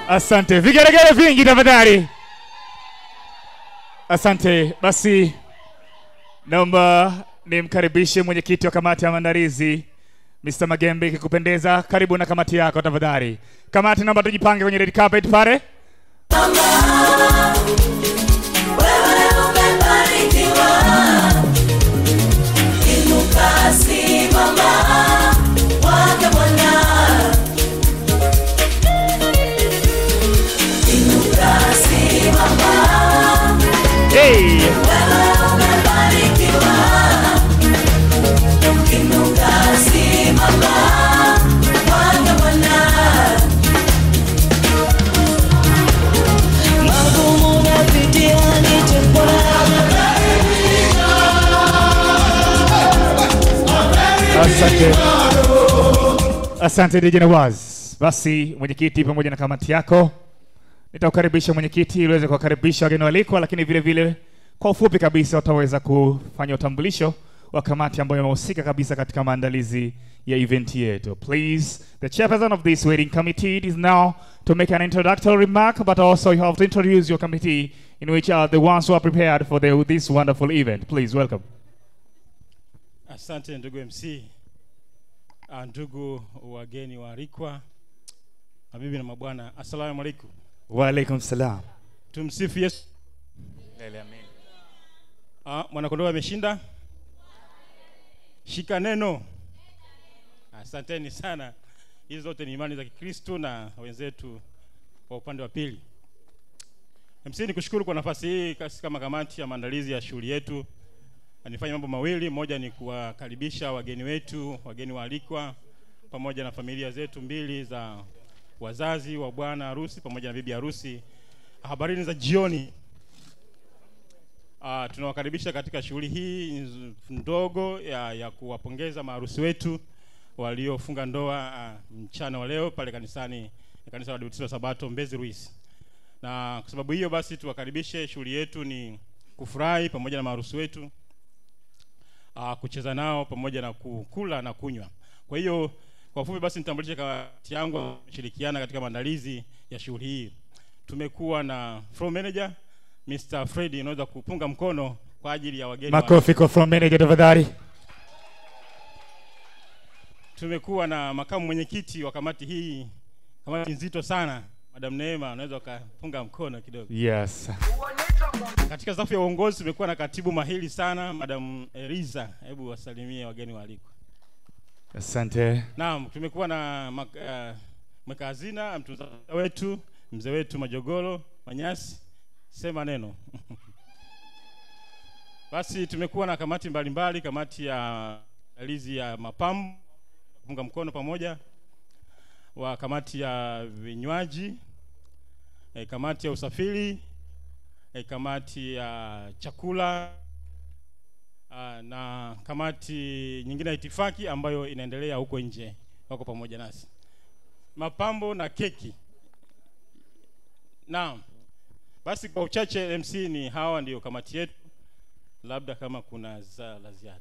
Asante. Vigelegele vingi tafadhali. Asante. Basi naomba nimkaribishe mwenyekiti wa kamati ya maandalizi Mr. Magembe, kikupendeza karibu na kamati yako tafadhali. Kamati naomba tujipange kwenye red carpet pale. Wewe umebarikiwa. Inuka simama wake Bwana. Inuka simama. Hey. Wewe umebarikiwa. Inuka simama wake Bwana. Magumu napitia ni temporary. Asante. Asante DJ Nawaz. Basi mwenyekiti pamoja na kamati yako, nitakukaribisha mwenyekiti ili uweze kuwakaribisha wageni waliko, lakini vile vile kwa ufupi kabisa utaweza kufanya utambulisho wa kamati ambayo imehusika kabisa katika maandalizi ya event yetu. Please, the chairperson of this wedding committee is now to make an introductory remark, but also you have to introduce your committee, in which are the ones who are prepared for this wonderful event. Please welcome. Asante ndugu MC, ndugu wageni waalikwa, mabibi na mabwana, assalamu alaikum. Wa alaikum salam. Tumsifu Yesu. Amen. Mwanakondoo ameshinda. Shika neno. Asanteni sana. Hizo zote ni imani za Kikristo na wenzetu kwa upande wa pili. MC, nikushukuru kwa nafasi hii kama kamati ya maandalizi ya shughuli yetu. Nifanye mambo mawili. Moja ni kuwakaribisha wageni wetu, wageni waalikwa, pamoja na familia zetu mbili za wazazi wa bwana harusi pamoja na bibi harusi. Habarini za jioni. Tunawakaribisha katika shughuli hii ndogo ya kuwapongeza maharusi wetu waliofunga ndoa mchana wa leo pale kanisani, kanisa la Waadventista Sabato Mbezi Ruiz. Na kwa sababu hiyo basi tuwakaribishe. Shughuli yetu ni kufurahi pamoja na maharusi wetu, kucheza nao pamoja na kukula na kunywa. Kwa hiyo kwa ufupi basi nitambulishe kamati yangu kushirikiana katika maandalizi ya shughuli hii. Tumekuwa na floor manager Mr. Freddy, unaweza kupunga mkono kwa ajili ya wageni. Makofi kwa floor manager tafadhali. Tumekuwa na makamu mwenyekiti wa kamati hii, kamati nzito sana, Madam Neema, unaweza kupunga mkono kidogo. Yes. Katika safu ya uongozi tumekuwa na katibu mahiri sana Madam Eliza, hebu wasalimie wageni waalikwa. Asante. Naam, tumekuwa na mweka hazina mtunza wetu, mzee wetu Majogoro Manyasi, sema neno. Basi tumekuwa na kamati mbalimbali, kamati ya maandalizi ya mapambo, kupunga mkono pamoja, wa kamati ya vinywaji, kamati ya usafiri, kamati ya chakula, na kamati nyingine ya itifaki ambayo inaendelea huko nje, wako pamoja nasi. Mapambo na keki. Naam. Basi kwa uchache MC ni hawa ndio kamati yetu. Labda kama kuna la ziada.